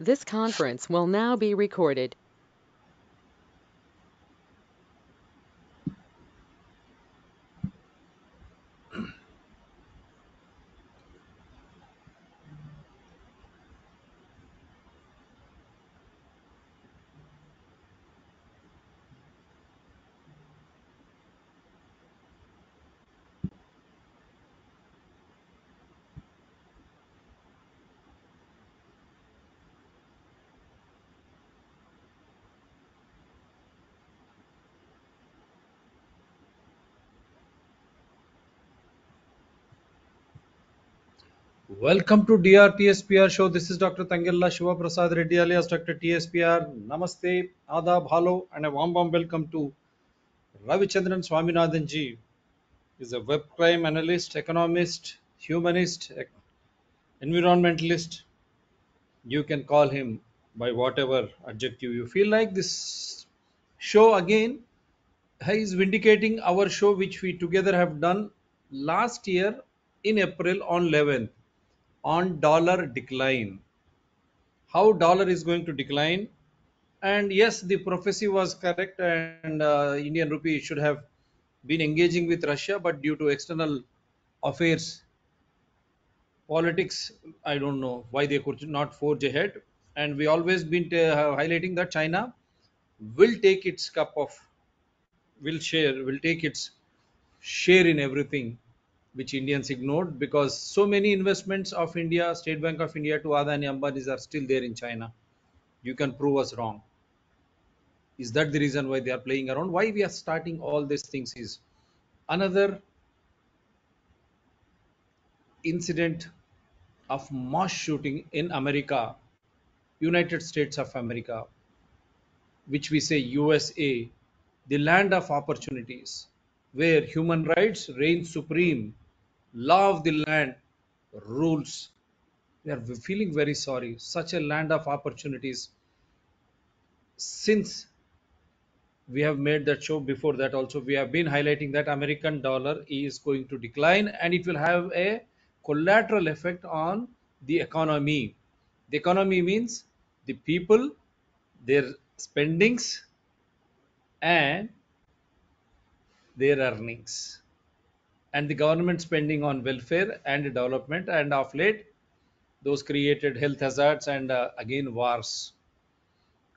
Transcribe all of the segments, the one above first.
This conference will now be recorded. Welcome to DRTSPR show. This is Dr. Tangella Shiva Prasad Reddy alias Dr. TSPR. Namaste, Adab, Hello, and a warm welcome to Ravichander Swaminathan ji. Is a web crime analyst, economist, humanist, environmentalist. You can call him by whatever adjective you feel like. This show again is vindicating our show which we together have done last year in April on 11th on dollar decline, how dollar is going to decline. And yes, the prophecy was correct, and Indian rupee should have been engaging with Russia, but due to external affairs, politics, I don't know why they could not forge ahead. And we always been highlighting that China will take its cup of, will take its share in everything which Indians ignored, because so many investments of India, State Bank of India to Adani Ambani's are still there in China. You can prove us wrong. Is that the reason why they are playing around? Why we are starting all these things is another incident of mass shooting in America, United States of America, which we say USA, the land of opportunities, where human rights reign supreme, law of the land rules. We are feeling very sorry. Such a land of opportunities, since we have made that show before that also, we have been highlighting that American dollar is going to decline and it will have a collateral effect on the economy. The economy means the people, their spendings, and their earnings, and the government spending on welfare and development, and of late those created health hazards and again wars.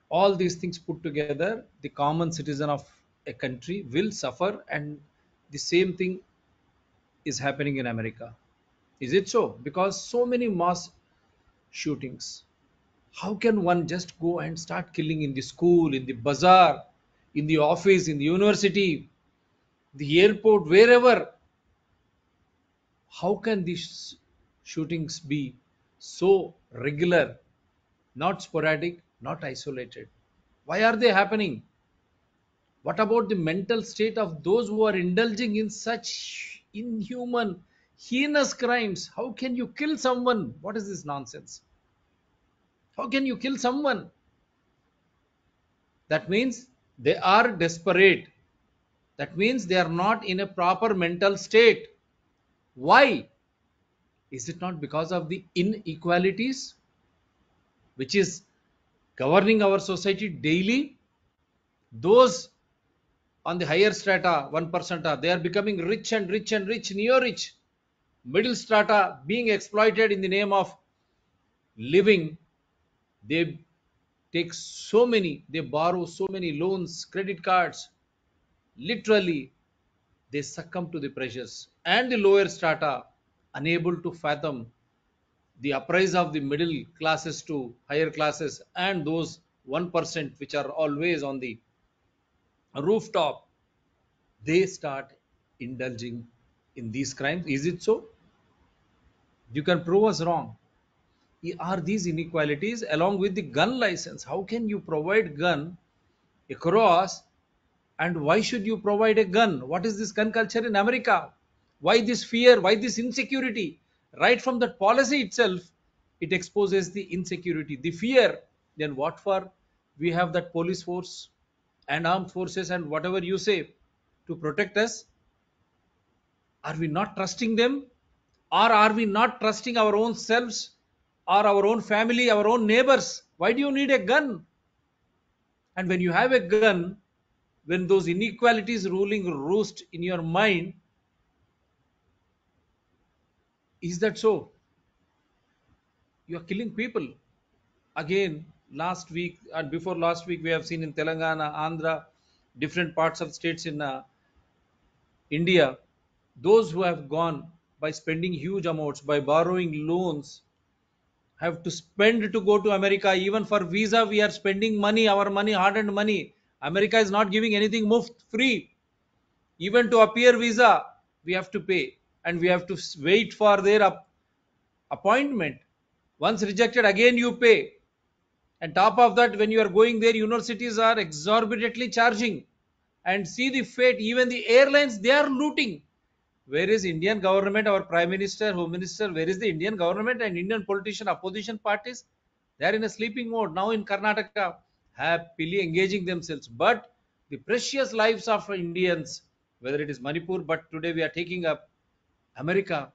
All these things put together, the common citizen of a country will suffer, and the same thing is happening in America. Is it so? Because so many mass shootings, how can one just go and start killing in the school, in the bazaar, in the office, in the university, the airport, wherever? How can these shootings be so regular, not sporadic, not isolated? Why are they happening? What about the mental state of those who are indulging in such inhuman, heinous crimes? How can you kill someone? What is this nonsense? How can you kill someone? That means they are desperate. That means they are not in a proper mental state. Why? Is it not because of the inequalities which is governing our society daily? Those on the higher strata, 1%, they are becoming rich and rich and rich, neo rich. Middle strata being exploited in the name of living. They take so many, they borrow so many loans, credit cards. Literally, they succumb to the pressures. And the lower strata, unable to fathom the uprise of the middle classes to higher classes, and those 1% which are always on the rooftop, they start indulging in these crimes. Is it so? You can prove us wrong. Are these inequalities along with the gun license? How can you provide gun across, and why should you provide a gun? What is this gun culture in America? Why this fear? Why this insecurity? Right from that policy itself, it exposes the insecurity, the fear. Then what for? We have that police force and armed forces and whatever you say to protect us. Are we not trusting them? Or are we not trusting our own selves? or our own family, our own neighbors. Why do you need a gun? And when you have a gun, when those inequalities ruling roost in your mind, is that so? You are killing people. Again, last week and before last week, we have seen in Telangana, Andhra, different parts of states in India, those who have gone by spending huge amounts, by borrowing loans, have to spend to go to America. Even for visa, we are spending money, our money, hard-earned money. America is not giving anything moved free. Even to appear visa, we have to pay, and we have to wait for their appointment. Once rejected, again you pay. And top of that, when you are going there, universities are exorbitantly charging. And see the fate, even the airlines, they are looting. Where is Indian government, our Prime Minister, Home Minister? Where is the Indian government and Indian politician, opposition parties? They are in a sleeping mode now in Karnataka, happily engaging themselves. But the precious lives of Indians, whether it is Manipur, but today we are taking up America,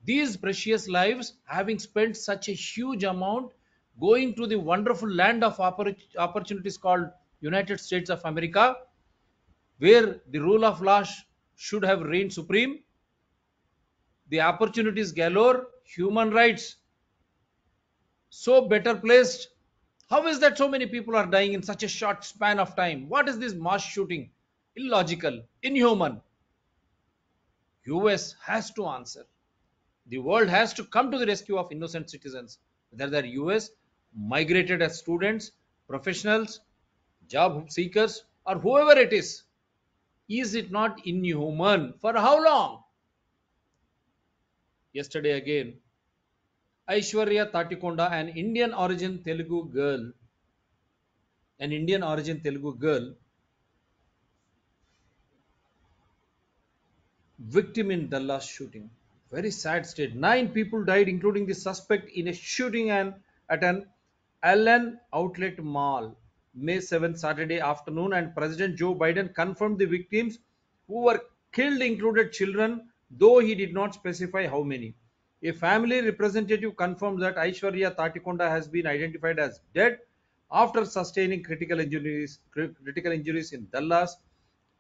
these precious lives, having spent such a huge amount, going to the wonderful land of opportunities called United States of America, where the rule of law should have reigned supreme, the opportunities galore, human rights so better placed. How is that so many people are dying in such a short span of time? What is this mass shooting? Illogical, inhuman. US has to answer. The world has to come to the rescue of innocent citizens, whether they're US, migrated as students, professionals, job seekers, or whoever it is. Is it not inhuman? For how long? Yesterday again, Aishwarya Tatikonda, an Indian origin Telugu girl, victim in Dallas shooting. Very sad state. 9 people died, including the suspect, in a shooting at an Allen outlet mall, May 7th, Saturday afternoon. And President Joe Biden confirmed the victims who were killed included children, though he did not specify how many. A family representative confirmed that Aishwarya Tatikonda has been identified as dead after sustaining critical injuries in Dallas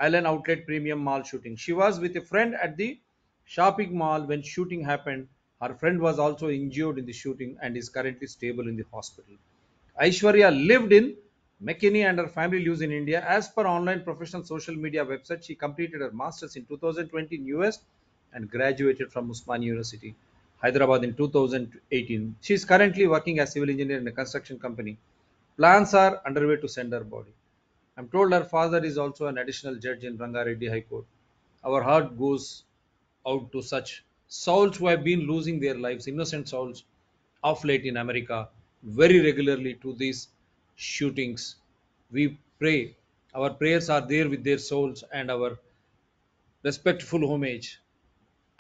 Allen Outlet Premium Mall shooting. She was with a friend at the shopping mall when shooting happened. Her friend was also injured in the shooting and is currently stable in the hospital. Aishwarya lived in McKinney and her family lives in India. As per online professional social media website, she completed her masters in 2020 in US and graduated from Usmania University, Hyderabad in 2018. She is currently working as civil engineer in a construction company. Plans are underway to send her body. I'm told her father is also an additional judge in Rangareddy High Court. Our heart goes out to such souls who have been losing their lives, innocent souls, of late in America, very regularly to these shootings. We pray. Our prayers are there with their souls and our respectful homage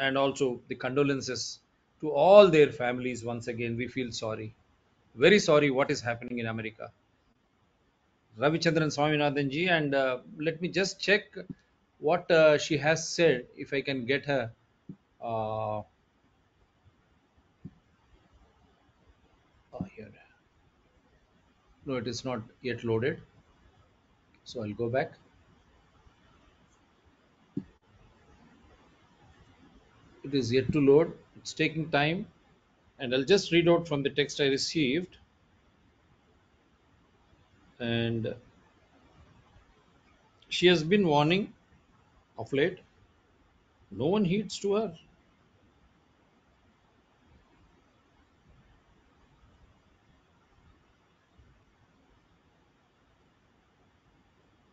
and also the condolences to all their families. Once again, we feel sorry, very sorry what is happening in America. Ravichander Swaminathan ji, and let me just check what she has said. If I can get her, uh, here. No, it is not yet loaded. So I'll go back. It is yet to load. It's taking time, and I'll just read out from the text I received. And she has been warning of late. No one heeds to her.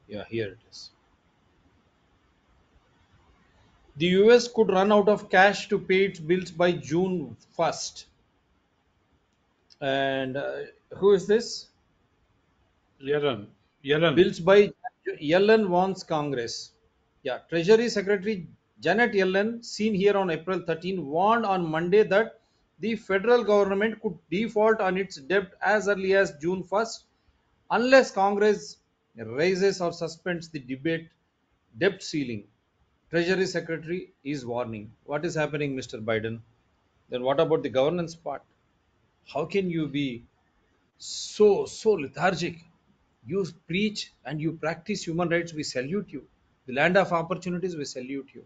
Yeah, here it is. The US could run out of cash to pay its bills by June 1st. And who is this? Yellen. Yellen. Bills by Yellen warns Congress. Yeah, Treasury Secretary Janet Yellen, seen here on April 13, warned on Monday that the federal government could default on its debt as early as June 1st unless Congress raises or suspends the debate debt ceiling. Treasury Secretary is warning. What is happening, Mr. Biden? Then what about the governance part? How can you be so lethargic? You preach and you practice human rights, we salute you. The land of opportunities, we salute you.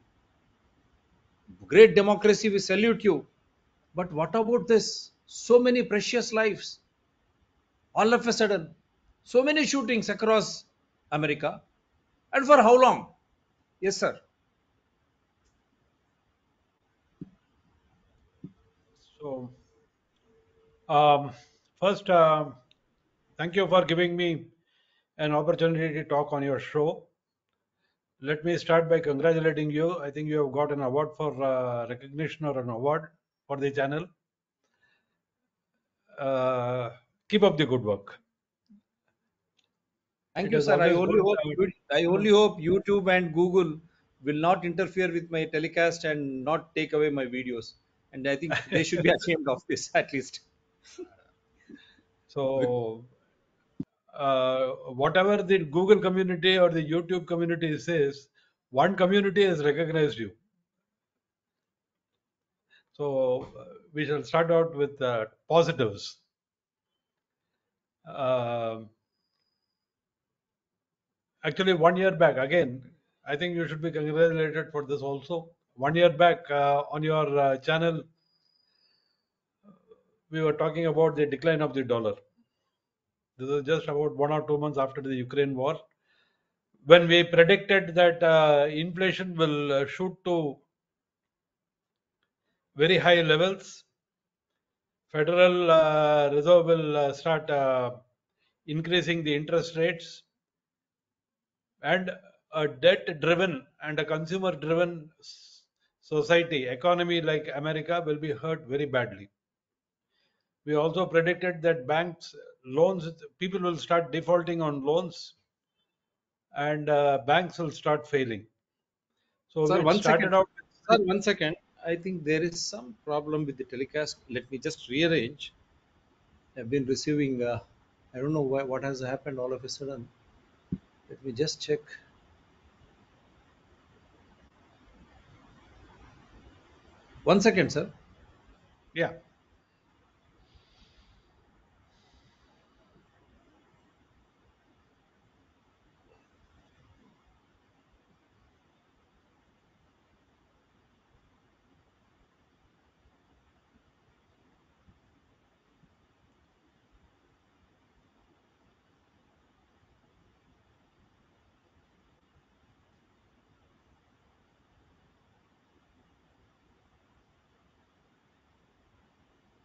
Great democracy, we salute you. But what about this? So many precious lives. All of a sudden, so many shootings across America. And for how long? Yes, sir. So, um, first, thank you for giving me an opportunity to talk on your show. Let me start by congratulating you. I think you have got an award for recognition or an award for the channel. Uh, Keep up the good work. Thank It you, is sir. I always only good. hope I only hope YouTube and Google will not interfere with my telecast and not take away my videos. And I think they should be ashamed of this at least. Bec- So, whatever the Google community or the YouTube community says, one community has recognized you. So, we shall start out with positives. Uh, Actually, 1 year back, again, I think you should be congratulated for this also. 1 year back on your channel, we were talking about the decline of the dollar. This is just about 1 or 2 months after the Ukraine war, when we predicted that inflation will shoot to very high levels. Federal Reserve will start increasing the interest rates, and a debt driven and a consumer driven society, economy like America will be hurt very badly. We also predicted that banks loans, people will start defaulting on loans, and banks will start failing. So Sir, it one second. started out Sir, with, 1 second. I think there is some problem with the telecast. Let me just rearrange. I've been receiving, I don't know what has happened all of a sudden. Let me just check. 1 second, sir. yeah.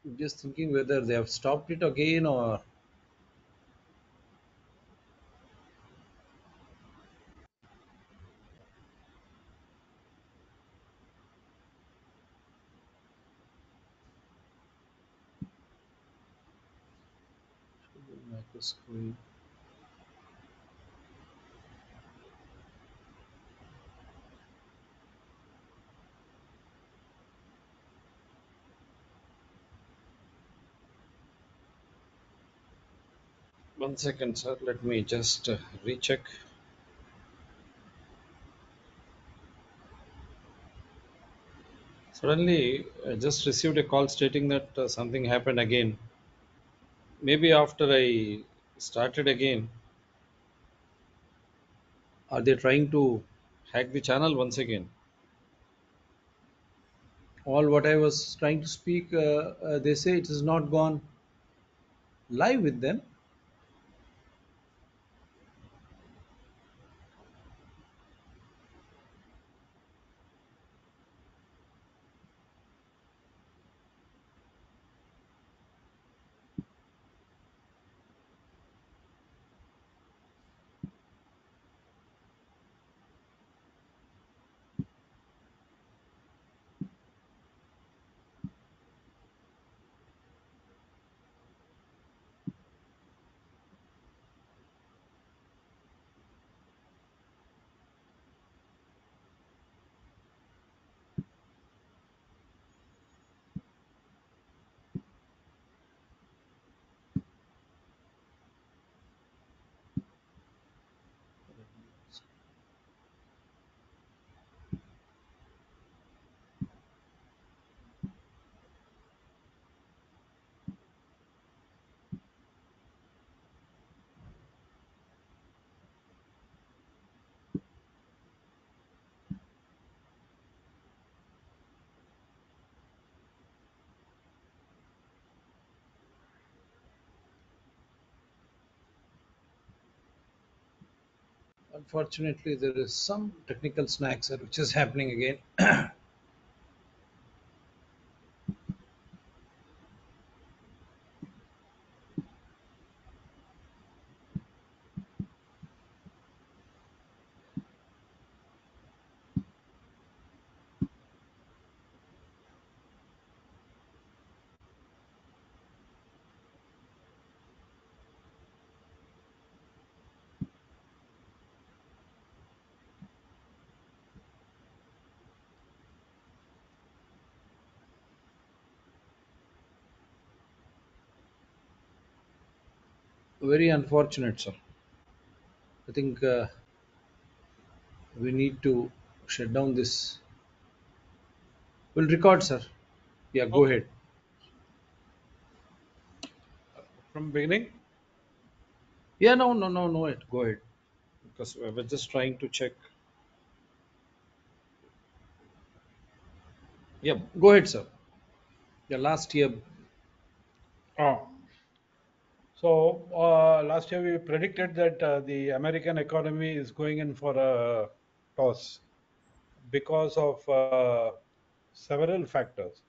I'm just thinking whether they have stopped it again or. Microscreen. One second, sir. Let me just recheck. Suddenly, I just received a call stating that something happened again. Maybe after I started again, are they trying to hack the channel once again? All what I was trying to speak, they say it has not gone live with them. Unfortunately, there is some technical snag, sir, which is happening again. Very unfortunate, sir. I think we need to shut down this. We'll record, sir. Yeah, go Okay, ahead. from beginning. Yeah, no, no, no, no, it. Go ahead. Because we're just trying to check. Yeah, go ahead, sir. Yeah, last year. Oh. So last year we predicted that the American economy is going in for a toss because of several factors.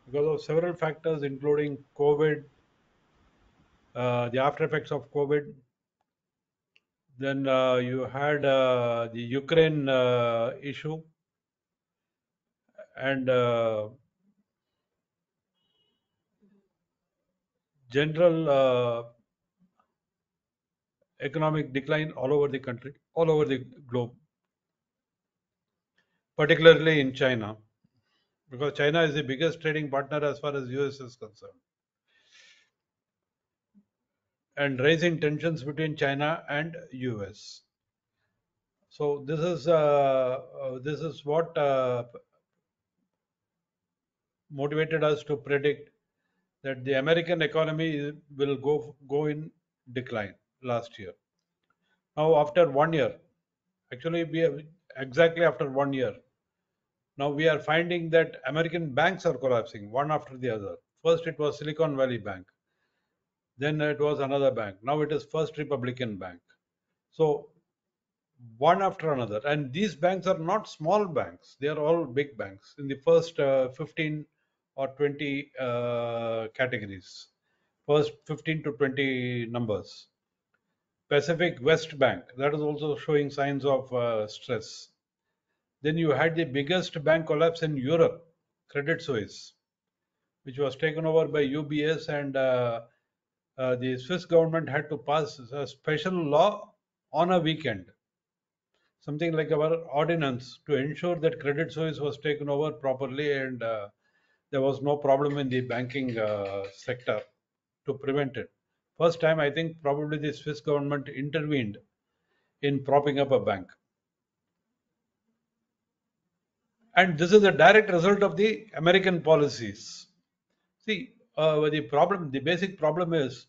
Because of several factors, including COVID, the after effects of COVID. Then you had the Ukraine issue and general economic decline all over the country, all over the globe, particularly in China, because China is the biggest trading partner as far as US is concerned, and raising tensions between China and US. So this is what motivated us to predict that the American economy will go in decline last year. Now, after 1 year, actually, we have exactly after 1 year, now we are finding that American banks are collapsing one after the other. First, it was Silicon Valley Bank, then it was another bank. Now it is First Republican Bank. So one after another, and these banks are not small banks; they are all big banks in the first 15 or 20 categories, first 15 to 20 numbers. Pacific West Bank, that is also showing signs of stress. Then you had the biggest bank collapse in Europe, Credit Suisse, which was taken over by UBS, and the Swiss government had to pass a special law on a weekend, something like our ordinance, to ensure that Credit Suisse was taken over properly and there was no problem in the banking sector to prevent it. First time, I think probably the Swiss government intervened in propping up a bank. And this is a direct result of the American policies. See, the basic problem is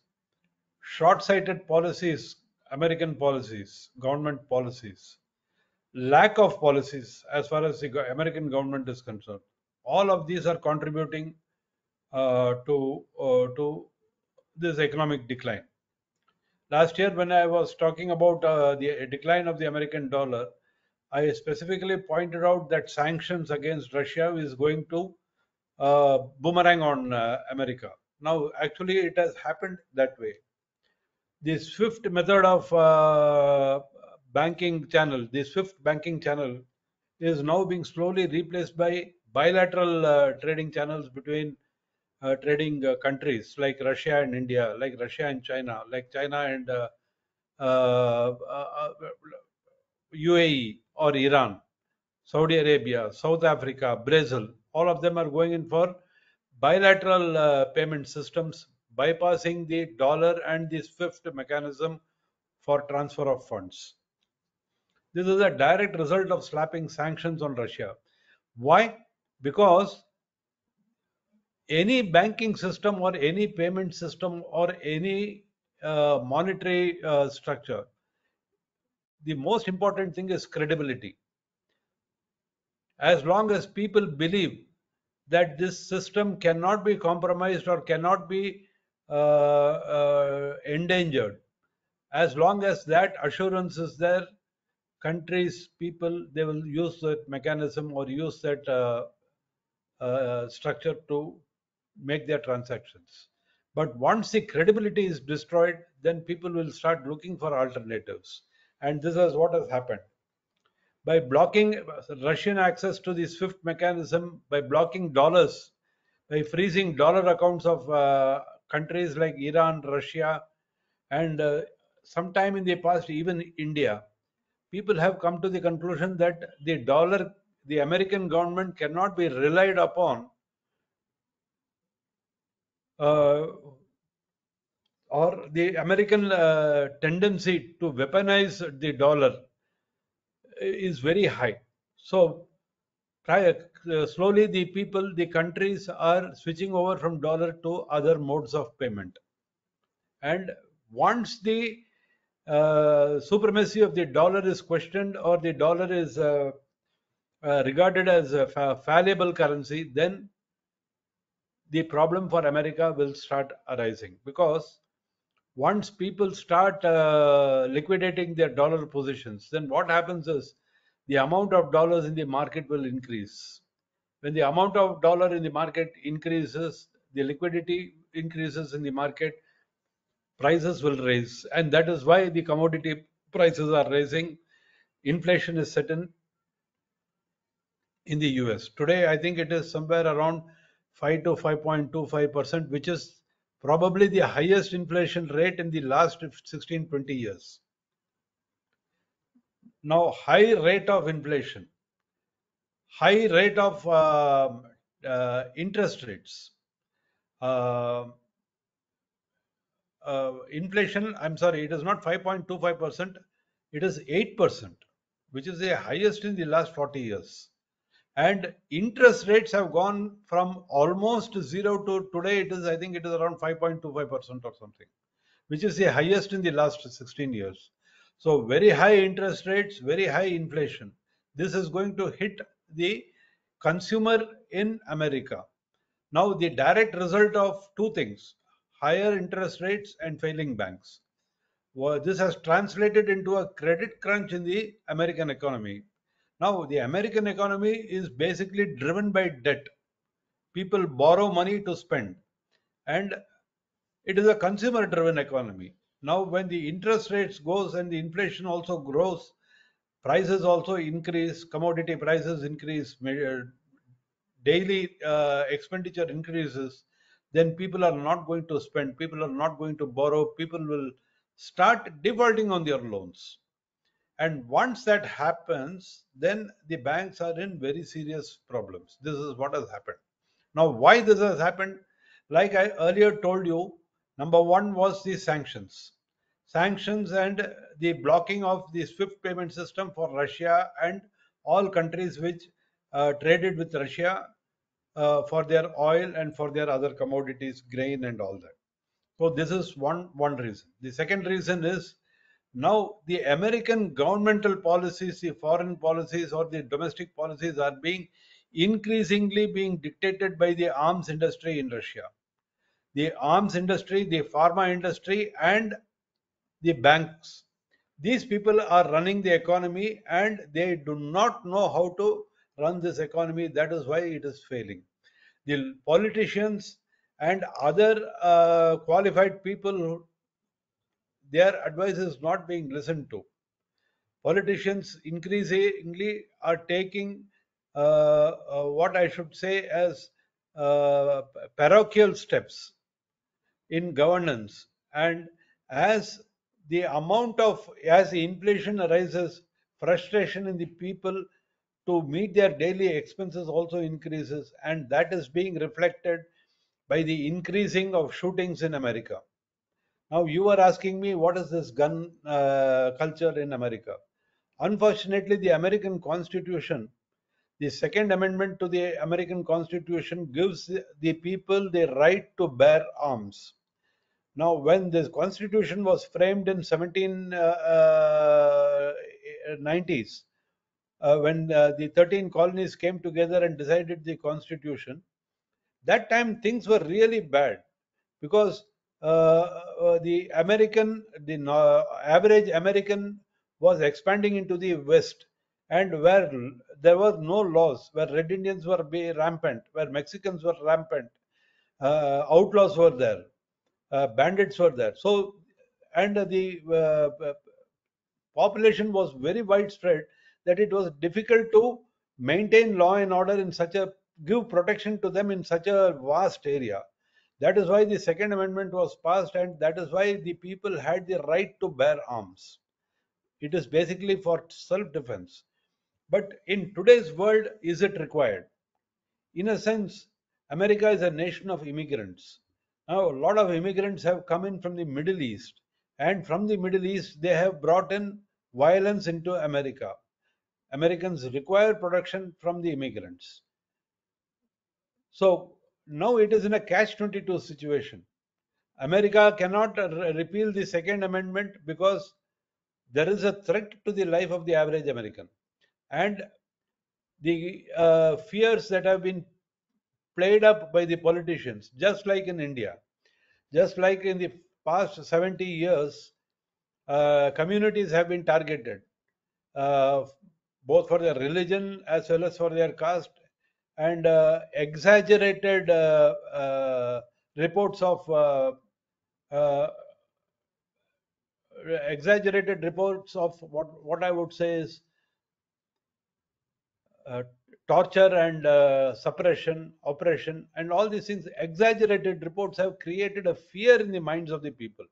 short-sighted policies, American policies, government policies, lack of policies as far as the American government is concerned. All of these are contributing to this economic decline. Last year, when I was talking about the decline of the American dollar, I specifically pointed out that sanctions against Russia is going to boomerang on America. Now, actually, it has happened that way. The SWIFT method of banking channel, the SWIFT banking channel, is now being slowly replaced by bilateral trading channels between trading countries like Russia and India, like Russia and China, like China and uh, uh, UAE or Iran, Saudi Arabia, South Africa, Brazil. All of them are going in for bilateral payment systems, bypassing the dollar and the SWIFT mechanism for transfer of funds. This is a direct result of slapping sanctions on Russia. Why? Because any banking system or any payment system or any monetary structure, the most important thing is credibility. As long as people believe that this system cannot be compromised or cannot be endangered, as long as that assurance is there, countries, people, they will use that mechanism or use that structure to make their transactions. But once the credibility is destroyed, then people will start looking for alternatives. And this is what has happened. By blocking Russian access to the SWIFT mechanism, by blocking dollars, by freezing dollar accounts of countries like Iran, Russia, and sometime in the past, even India, people have come to the conclusion that the dollar, the American government cannot be relied upon, uh, or the American tendency to weaponize the dollar is very high. So slowly the people, the countries are switching over from dollar to other modes of payment. And once the supremacy of the dollar is questioned, or the dollar is regarded as a fallible currency, then the problem for America will start arising, because once people start liquidating their dollar positions, then what happens is the amount of dollars in the market will increase. When the amount of dollar in the market increases, the liquidity increases in the market, prices will raise, and that is why the commodity prices are raising. Inflation is certain in the US. Today, I think it is somewhere around 5 to 5.25%, which is probably the highest inflation rate in the last 16-20 years. Now, high rate of inflation, high rate of interest rates, uh, inflation, I'm sorry, it is not 5.25%, it is 8%, which is the highest in the last 40 years. And interest rates have gone from almost zero to today, I think it is around 5.25% or something, which is the highest in the last 16 years. So, very high interest rates, very high inflation. This is going to hit the consumer in America. Now, the direct result of two things: higher interest rates and failing banks. Well, this has translated into a credit crunch in the American economy. Now, the American economy is basically driven by debt. People borrow money to spend, and it is a consumer driven economy. Now, when the interest rates goes and the inflation also grows, prices also increase, commodity prices increase, daily expenditure increases, then people are not going to spend, people are not going to borrow, people will start defaulting on their loans. And once that happens, then the banks are in very serious problems. This is what has happened. Now, why this has happened? Like I earlier told you, number one was the sanctions. Sanctions and the blocking of the SWIFT payment system for Russia and all countries which traded with Russia for their oil and for their other commodities, grain and all that. So this is one reason. The second reason is, now the American governmental policies, the foreign policies or the domestic policies are being increasingly being dictated by the arms industry in Russia. The arms industry, the pharma industry, and the banks. These people are running the economy and they do not know how to run this economy. That is why it is failing. The politicians and other qualified people, their advice is not being listened to. Politicians increasingly are taking what I should say as parochial steps in governance, and as as the inflation arises, frustration in the people to meet their daily expenses also increases, and that is being reflected by the increasing of shootings in America. Now, you are asking me, what is this gun culture in America? Unfortunately, the American Constitution, the Second Amendment to the American Constitution, gives the people the right to bear arms. Now, when this Constitution was framed in 1790s, when the 13 colonies came together and decided the Constitution, that time things were really bad, because average American was expanding into the West, and where there was no laws, where Red Indians were rampant, where Mexicans were rampant, outlaws were there, bandits were there. So, and the population was very widespread, that it was difficult to maintain law and order in such a give protection to them in such a vast area. That is why the second amendment was passed, and that is why the people had the right to bear arms. It is basically for self defense. But in today's world, is it required? In a sense, America is a nation of immigrants. Now, a lot of immigrants have come in from the Middle East, and from the Middle East, they have brought in violence into America. Americans require protection from the immigrants. So now it is in a catch 22 situation. America cannot repeal the Second Amendment because there is a threat to the life of the average American. And the fears that have been played up by the politicians, just like in India, just like in the past 70 years, communities have been targeted, uh, both for their religion as well as for their caste, and reports of uh, exaggerated reports of what I would say is uh, torture and suppression, oppression, and all these things. Exaggerated reports have created a fear in the minds of the people.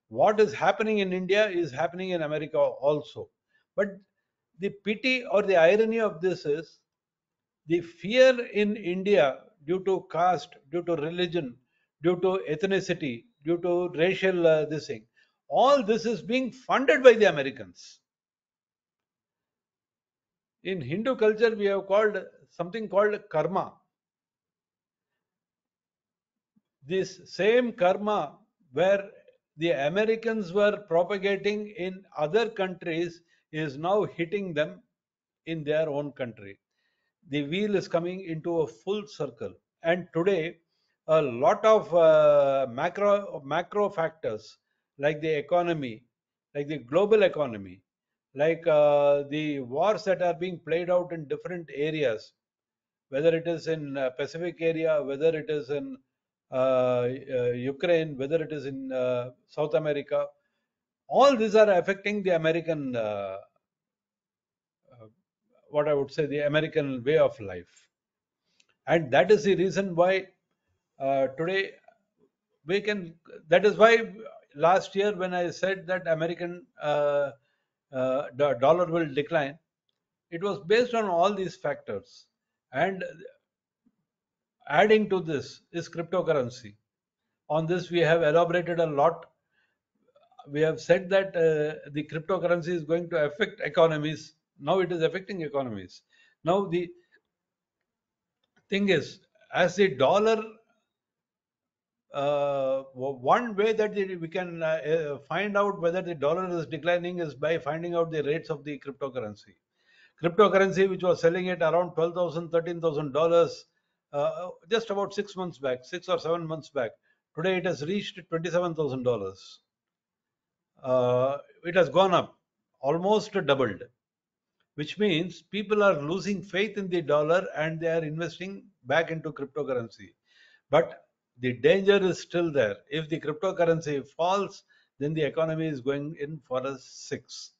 What is happening in India is happening in America also. But the pity or the irony of this is the fear in India due to caste, due to religion, due to ethnicity, due to racial this thing, all this is being funded by the Americans. In Hindu culture, we have called something called karma. This same karma where the Americans were propagating in other countries is now hitting them in their own country. The wheel is coming into a full circle. And today, a lot of macro factors like the economy, like the global economy, like the wars that are being played out in different areas, whether it is in Pacific area, whether it is in Ukraine, whether it is in South America, all these are affecting the American, uh, what I would say, the American way of life. And that is the reason why today we can, that is why last year when I said that American dollar will decline, it was based on all these factors. And adding to this is cryptocurrency. On this, we have elaborated a lot. We have said that the cryptocurrency is going to affect economies. Now it is affecting economies. Now the thing is, as the dollar, one way that we can find out whether the dollar is declining is by finding out the rates of the cryptocurrency. Cryptocurrency, which was selling at around $12,000, $13,000 just about 6 months back, 6 or 7 months back. Today it has reached $27,000. It has gone up, almost doubled, which means people are losing faith in the dollar and they are investing back into cryptocurrency. But the danger is still there. If the cryptocurrency falls, then the economy is going in for a six.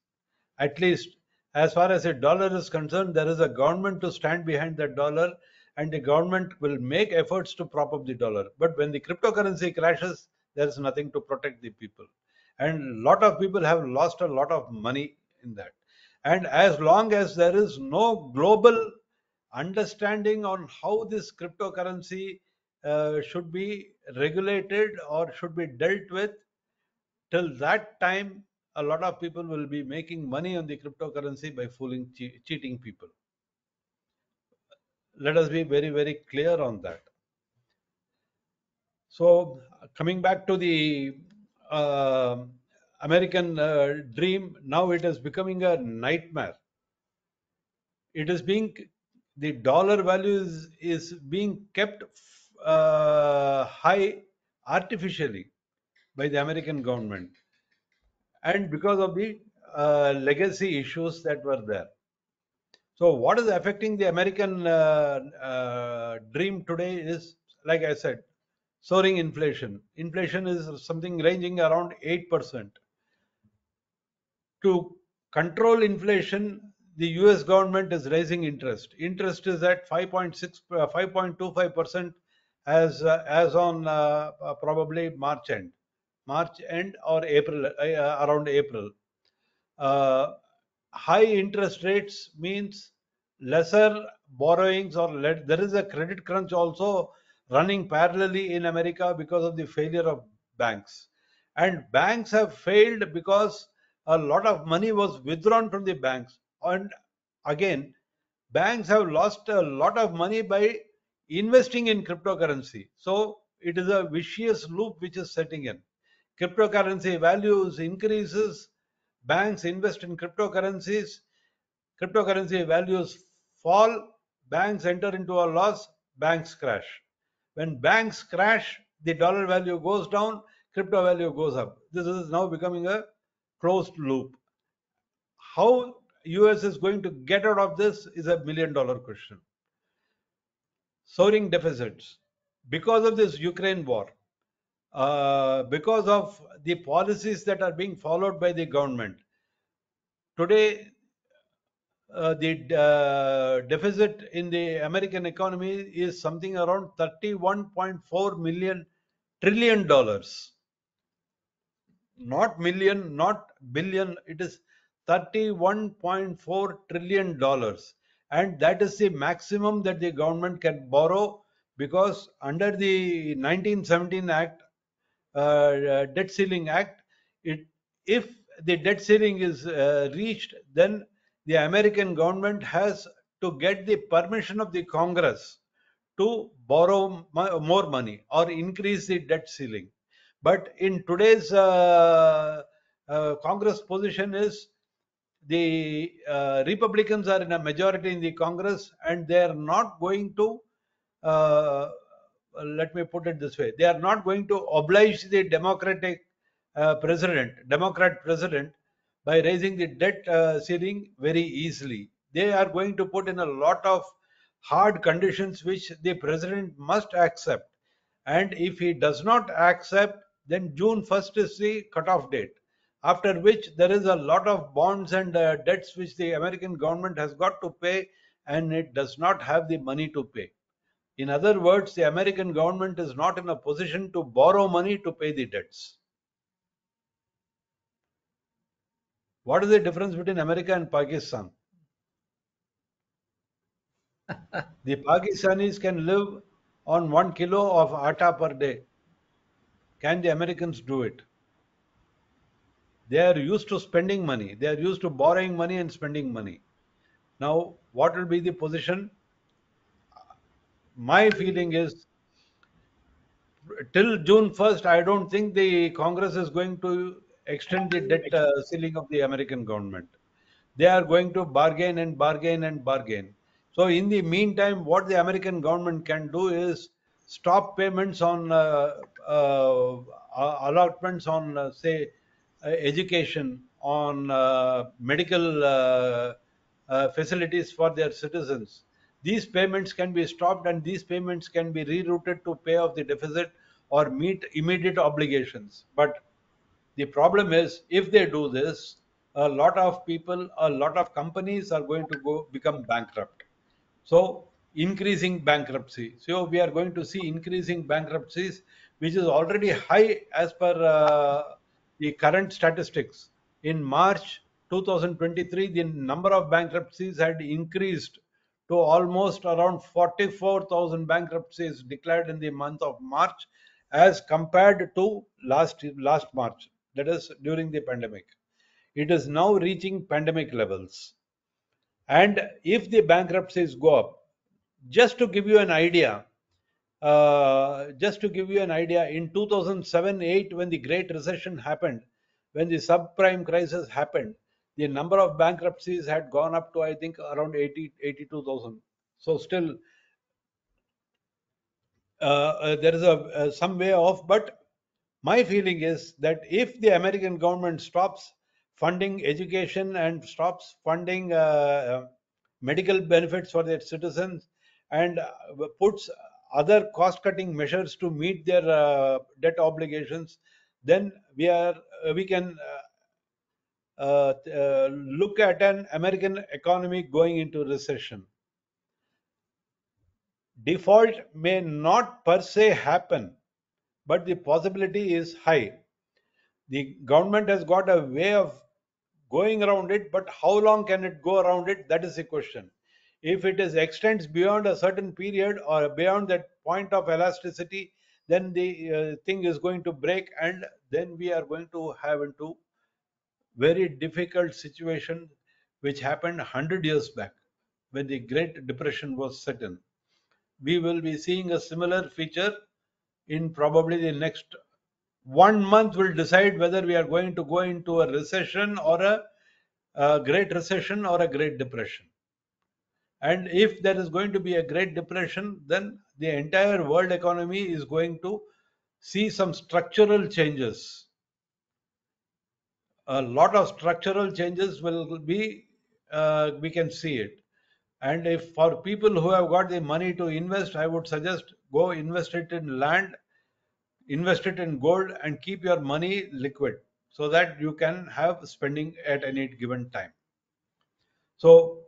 At least, as far as a dollar is concerned, there is a government to stand behind that dollar, and the government will make efforts to prop up the dollar. But when the cryptocurrency crashes, there is nothing to protect the people. And a lot of people have lost a lot of money in that. And as long as there is no global understanding on how this cryptocurrency should be regulated or should be dealt with, till that time, a lot of people will be making money on the cryptocurrency by fooling, cheating people. Let us be very, very clear on that. So, coming back to the uh, American dream, now it is becoming a nightmare. It is being, the dollar value is being kept high artificially. by the American government, and because of the legacy issues that were there. So, what is affecting the American dream today is, like I said, soaring inflation. Inflation is something ranging around 8%. To control inflation, the US government is raising interest. Interest is at 5.25% as on probably March end or April, around April. Uh, High interest rates means lesser borrowings, or there is a credit crunch also running parallelly in America because of the failure of banks. And banks have failed because a lot of money was withdrawn from the banks. And again, banks have lost a lot of money by investing in cryptocurrency. So it is a vicious loop which is setting in. Cryptocurrency values increases, banks invest in cryptocurrencies, cryptocurrency values fall, banks enter into a loss, banks crash. When banks crash, the dollar value goes down, crypto value goes up. This is now becoming a closed loop. How US is going to get out of this is a $1 million question. Soaring deficits because of this Ukraine war, because of the policies that are being followed by the government. Today, the deficit in the American economy is something around $31.4 million trillion. Not million, not billion, it is $31.4 trillion. And that is the maximum that the government can borrow, because under the 1917 Act, Debt Ceiling Act, if the debt ceiling is reached, then the American government has to get the permission of the Congress to borrow more money or increase the debt ceiling. But in today's Congress position is, the Republicans are in a majority in the Congress, and they are not going to, uh, let me put it this way, they are not going to oblige the Democrat president, by raising the debt ceiling very easily. They are going to put in a lot of hard conditions which the president must accept. And if he does not accept, then June 1st is the cutoff date, after which there is a lot of bonds and debts which the American government has got to pay, and it does not have the money to pay. In other words, the American government is not in a position to borrow money to pay the debts. What is the difference between America and Pakistan? The Pakistanis can live on 1 kilo of atta per day. Can the Americans do it? They are used to spending money. They are used to borrowing money and spending money. Now, what will be the position? My feeling is, till June 1st, I don't think the Congress is going to extend the debt ceiling of the American government. They are going to bargain and bargain and bargain. So, in the meantime, what the American government can do is stop payments on allotments on, say, education, on medical facilities for their citizens. These payments can be stopped, and these payments can be rerouted to pay off the deficit or meet immediate obligations. But the problem is, if they do this, a lot of people, a lot of companies are going to go become bankrupt. So, increasing bankruptcy. So, we are going to see increasing bankruptcies, which is already high as per the current statistics. In March 2023, the number of bankruptcies had increased to almost around 44,000 bankruptcies declared in the month of March, as compared to last March, that is during the pandemic. It is now reaching pandemic levels. And if the bankruptcies go up, just to give you an idea, in 2007-8, when the Great Recession happened, when the subprime crisis happened, the number of bankruptcies had gone up to, I think, around 82,000. So still, there is some way off, but My feeling is that if the American government stops funding education and stops funding medical benefits for their citizens and puts other cost cutting measures to meet their debt obligations, then we can look at an American economy going into recession. Default may not per se happen, but the possibility is high. The government has got a way of going around it, but how long can it go around it? That is the question. If it is extends beyond a certain period or beyond that point of elasticity, then the thing is going to break, and then we are going to have into very difficult situation which happened 100 years back when the Great Depression was set in. We will be seeing a similar feature in probably the next 1 month will decide whether we are going to go into a recession or a great recession or a great depression. And if there is going to be a great depression, then the entire world economy is going to see some structural changes. A lot of structural changes will be, we can see it. And if for people who have got the money to invest, I would suggest go invest it in land, invest it in gold, and keep your money liquid so that you can have spending at any given time. So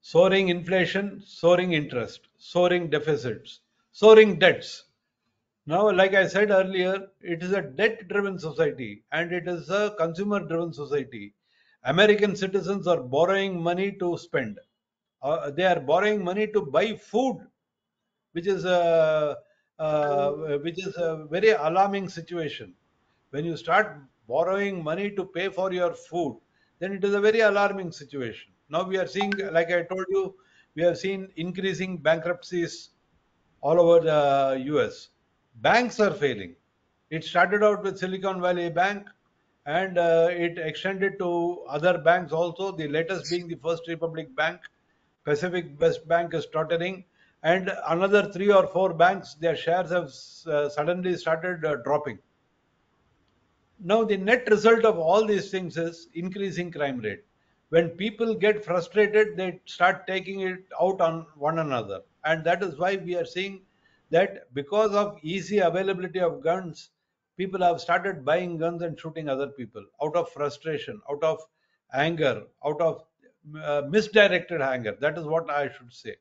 soaring inflation, soaring interest, soaring deficits, soaring debts. Now, like I said earlier, it is a debt driven society and it is a consumer driven society. American citizens are borrowing money to spend. They are borrowing money to buy food, which is a very alarming situation. When you start borrowing money to pay for your food, then it is a very alarming situation. Now we are seeing, like I told you, we have seen increasing bankruptcies all over the US. Banks are failing. It started out with Silicon Valley Bank and it extended to other banks also, the latest being the First Republic Bank. Pacific West Bank is tottering, and another three or four banks, their shares have suddenly started dropping. Now, the net result of all these things is increasing crime rate. When people get frustrated, they start taking it out on one another. And that is why we are seeing that because of easy availability of guns, people have started buying guns and shooting other people out of frustration, out of anger, out of misdirected anger. That is what I should say.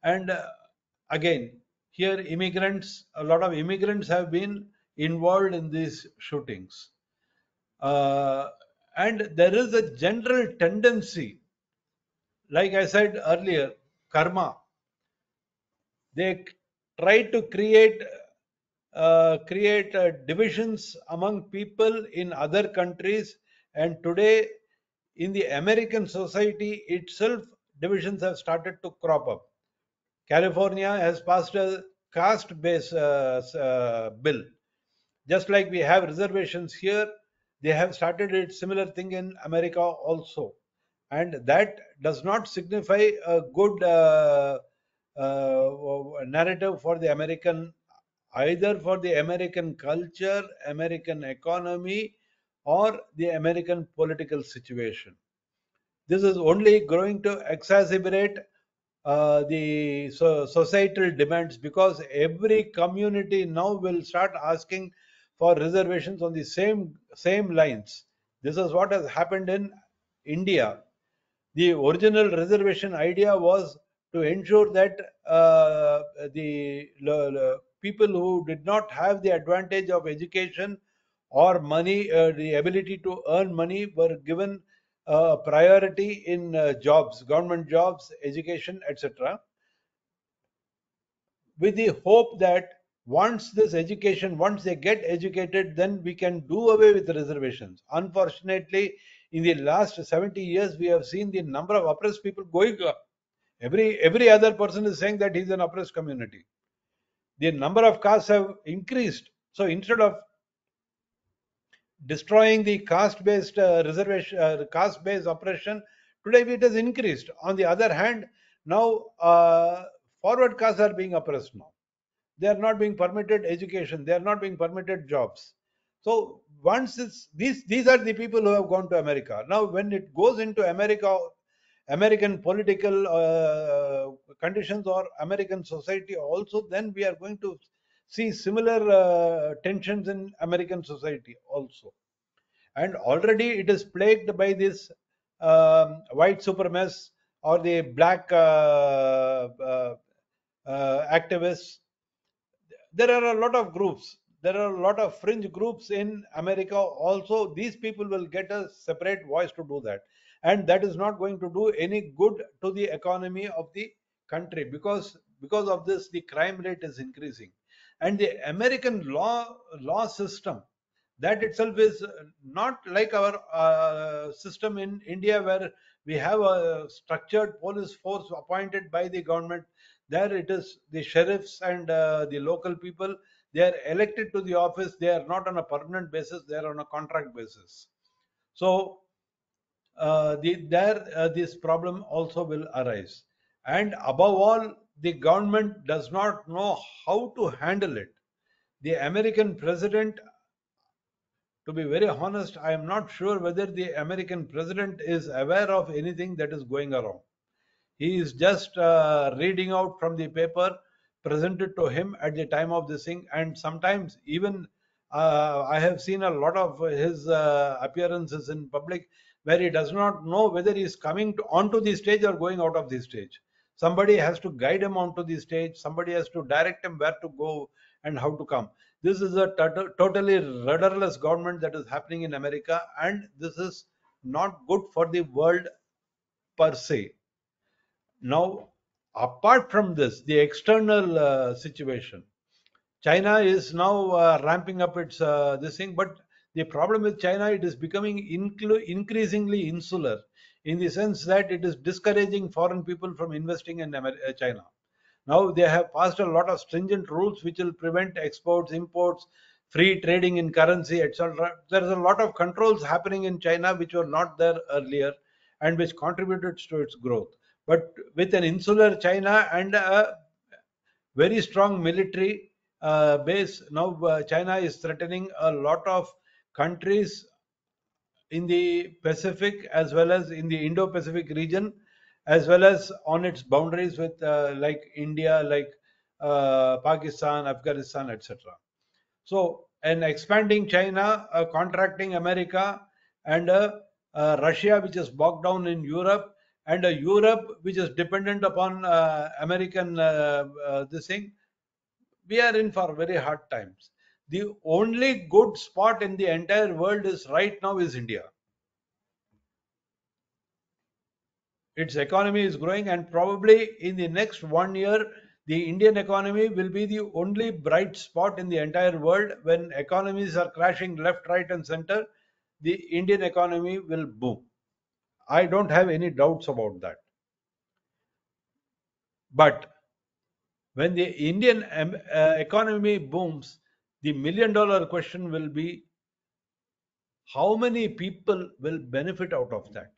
And again, here immigrants, a lot of immigrants have been involved in these shootings. Uh, and there is a general tendency, like I said earlier, karma. They try to create divisions among people in other countries, and today in the American society itself, divisions have started to crop up. California has passed a caste based bill. Just like we have reservations here, they have started a similar thing in America also. And that does not signify a good narrative for the American, either for the American culture, American economy, or the American political situation. This is only going to exacerbate the societal demands because every community now will start asking for reservations on the same lines. This is what has happened in India. The original reservation idea was to ensure that the people who did not have the advantage of education or money, the ability to earn money, were given priority in jobs, government jobs, education, etc., with the hope that once they get educated, then we can do away with the reservations. Unfortunately, in the last 70 years, we have seen the number of oppressed people going up. Every other person is saying that he's an oppressed community. The number of castes have increased. So instead of destroying the caste-based reservation, caste-based oppression, today it has increased. On the other hand, now forward castes are being oppressed now. they are not being permitted education, they are not being permitted jobs. So once these are the people who have gone to America. Now when it goes into America, American political conditions or American society also, then we are going to see similar tensions in American society also. And already it is plagued by this white supremacists or the black activists. There are a lot of groups, there are a lot of fringe groups in America also. These people will get a separate voice to do that, and that is not going to do any good to the economy of the country, because of this the crime rate is increasing. And the American law system, that itself is not like our system in India, where we have a structured police force appointed by the government. There it is the sheriffs and the local people. They are elected to the office. They are not on a permanent basis. They are on a contract basis. So this problem also will arise. And above all, the government does not know how to handle it. The American president, to be very honest, I am not sure whether the American president is aware of anything that is going around. He is just reading out from the paper presented to him at the time of this thing. And sometimes even I have seen a lot of his appearances in public where he does not know whether he is coming onto the stage or going out of the stage. Somebody has to guide him onto the stage, somebody has to direct him where to go and how to come. This is a totally rudderless government that is happening in America, and this is not good for the world per se. Now, apart from this, the external situation, China is now ramping up its this thing, but the problem with China, it is becoming increasingly insular, in the sense that it is discouraging foreign people from investing in China. Now they have passed a lot of stringent rules which will prevent exports, imports, free trading in currency, etc. There is a lot of controls happening in China which were not there earlier, and which contributed to its growth. But with an insular China and a very strong military base, now China is threatening a lot of countries in the Pacific as well as in the Indo-Pacific region, as well as on its boundaries with like India, like Pakistan, Afghanistan, etc. So, an expanding China, contracting America, and Russia, which is bogged down in Europe, and Europe, which is dependent upon American this thing, we are in for very hard times. The only good spot in the entire world is right now is India. Its economy is growing, and probably in the next 1 year, the Indian economy will be the only bright spot in the entire world. When economies are crashing left, right, and center, the Indian economy will boom. I don't have any doubts about that. But when the Indian economy booms, the $1 million question will be, how many people will benefit out of that?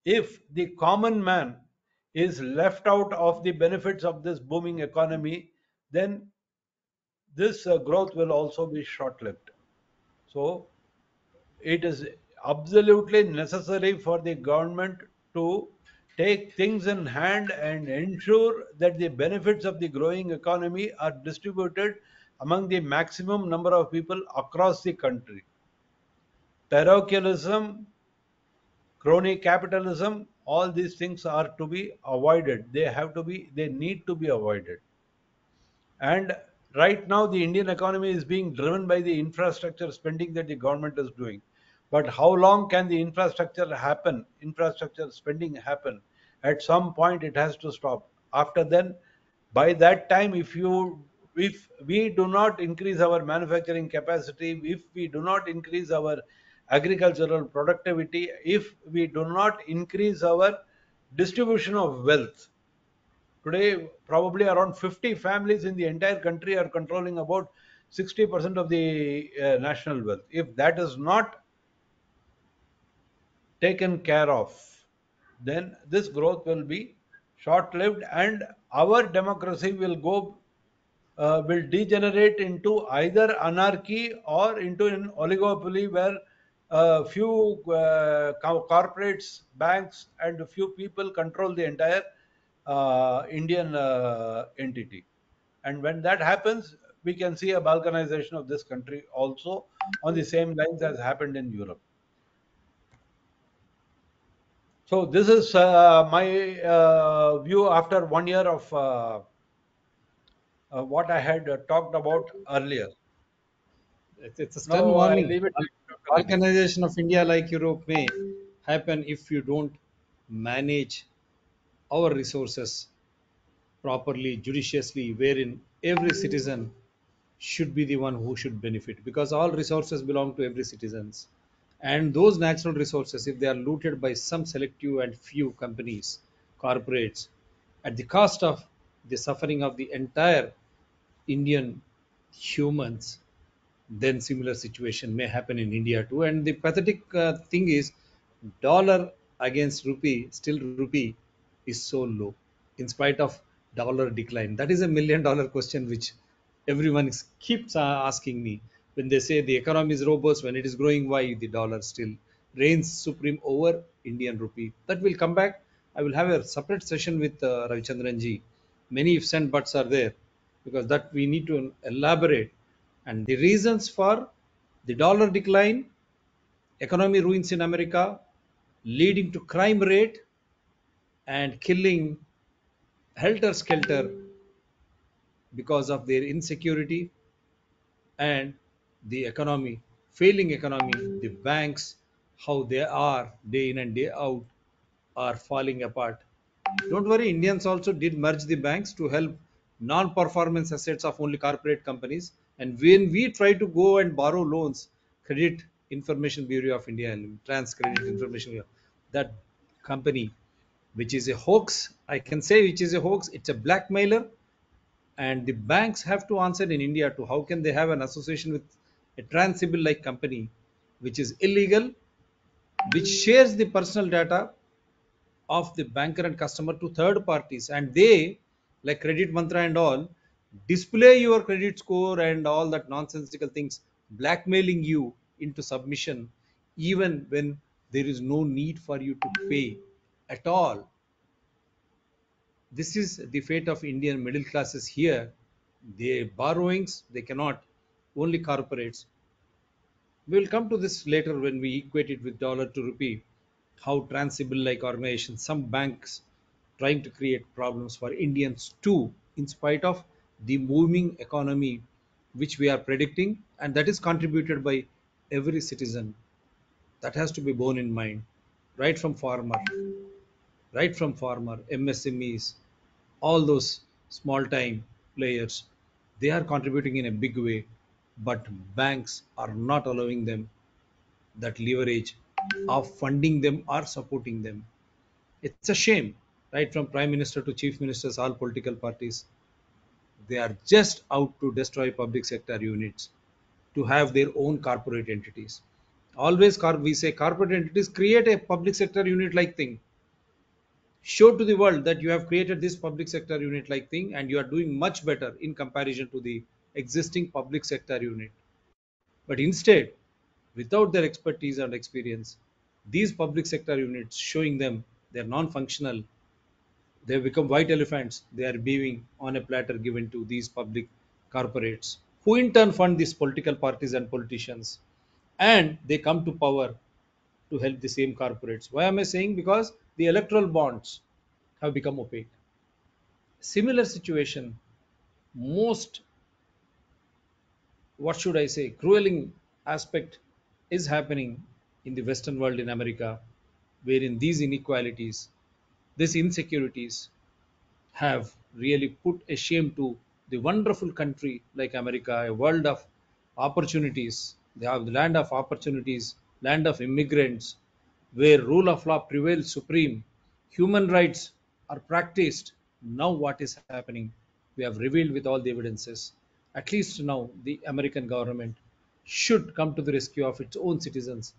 If the common man is left out of the benefits of this booming economy, then this growth will also be short lived. So, it is absolutely necessary for the government to take things in hand and ensure that the benefits of the growing economy are distributed among the maximum number of people across the country. Parochialism, crony capitalism, all these things are to be avoided. They need to be avoided. And right now, the Indian economy is being driven by the infrastructure spending that the government is doing. But how long can the infrastructure spending happen? At some point, it has to stop. After then, by that time, if we do not increase our manufacturing capacity, if we do not increase our agricultural productivity, if we do not increase our distribution of wealth, today, probably around 50 families in the entire country are controlling about 60% of the national wealth. If that is not taken care of, then this growth will be short lived, and our democracy will go will degenerate into either anarchy or into an oligopoly where a few corporates, banks, and a few people control the entire Indian entity. And when that happens, we can see a balkanization of this country also on the same lines as happened in Europe. So this is my view after 1 year of what I had talked about earlier. It's a stern Now I warning. leave it to you, Dr. Ravi. Balkanization of India, like Europe, may happen if you don't manage our resources properly, judiciously, wherein every citizen should be the one who should benefit, because all resources belong to every citizens. And those natural resources, if they are looted by some selective and few companies, corporates, at the cost of the suffering of the entire Indian humans, then similar situation may happen in India too. And the pathetic thing is, dollar against rupee, still rupee is so low in spite of dollar decline. That is $1 million question which everyone keeps asking me when they say the economy is robust, when it is growing, why the dollar still reigns supreme over Indian rupee. That will come back. I will have a separate session with Ravichandran ji. Many ifs and buts are there because that we need to elaborate. And the reasons for the dollar decline, economy ruins in America, leading to crime rate and killing helter skelter because of their insecurity, and the economy, failing economy, the banks, how they are day in and day out are falling apart. Don't worry, Indians also did merge the banks to help non-performance assets of only corporate companies. And when we try to go and borrow loans, Credit Information Bureau of India, Trans Credit Information Bureau, that company, which is a hoax, I can say, which is a hoax, it's a blackmailer. And the banks have to answer in India to how can they have an association with a Trans-Sibyl like company, which is illegal, which shares the personal data of the banker and customer to third parties, and they, like Credit Mantra and all, display your credit score and all that nonsensical things, blackmailing you into submission even when there is no need for you to pay at all. This is the fate of Indian middle classes here. Their borrowings, they cannot, only corporates. We will come to this later when we equate it with dollar to rupee. How transable like organizations, some banks trying to create problems for Indians too, in spite of the moving economy which we are predicting, and that is contributed by every citizen. That has to be borne in mind, right from farmer, MSMEs, all those small time players, they are contributing in a big way, but banks are not allowing them that leverage of funding them or supporting them. It's a shame, right from prime minister to chief ministers, all political parties, they are just out to destroy public sector units to have their own corporate entities. Always we say corporate entities create a public sector unit like thing. Show to the world that you have created this public sector unit like thing and you are doing much better in comparison to the existing public sector unit. But instead, without their expertise and experience, these public sector units showing them they're non-functional, they have become white elephants. They are being on a platter given to these public corporates, who in turn fund these political parties and politicians, and they come to power to help the same corporates. Why am I saying? Because the electoral bonds have become opaque. Similar situation, most, what should I say, crueling aspect is happening in the Western world in America, wherein these inequalities, these insecurities have really put a shame to the wonderful country like America, a world of opportunities. They have the land of opportunities, land of immigrants, where rule of law prevails supreme, human rights are practiced. Now, what is happening? We have revealed with all the evidences. At least now, the American government should come to the rescue of its own citizens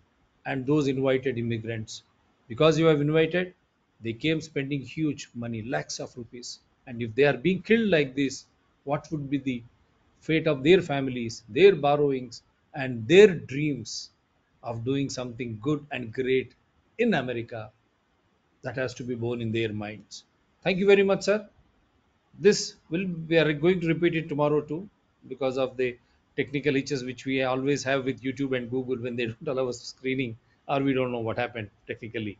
and those invited immigrants. Because you have invited, they came spending huge money, lakhs of rupees. And if they are being killed like this, what would be the fate of their families, their borrowings, and their dreams of doing something good and great in America. That has to be born in their minds. Thank you very much, sir. This will we are going to repeat it tomorrow too, because of the technical issues which we always have with YouTube and Google when they don't allow us screening, or we don't know what happened technically.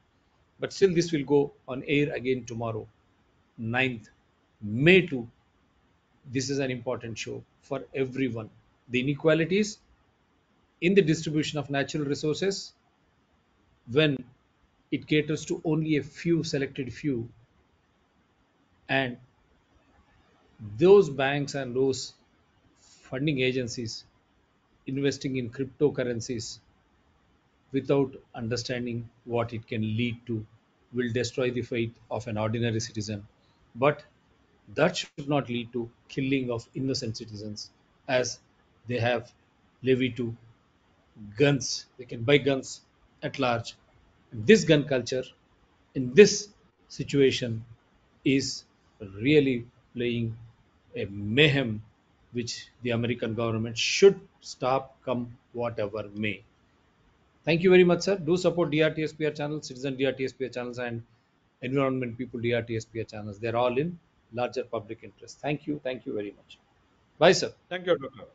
But still, this will go on air again tomorrow, 9th May 2. This is an important show for everyone. The inequalities in the distribution of natural resources, when it caters to only a few selected few, and those banks and those funding agencies investing in cryptocurrencies without understanding what it can lead to will destroy the faith of an ordinary citizen. But that should not lead to killing of innocent citizens, as they have levy to guns. They can buy guns at large. And this gun culture in this situation is really playing a mayhem which the American government should stop come whatever may. Thank you very much, sir. Do support DRTSPR channels, Citizen DRTSPR channels, and Environment People DRTSPR channels. They're all in larger public interest. Thank you. Thank you very much. Bye, sir. Thank you, Doctor.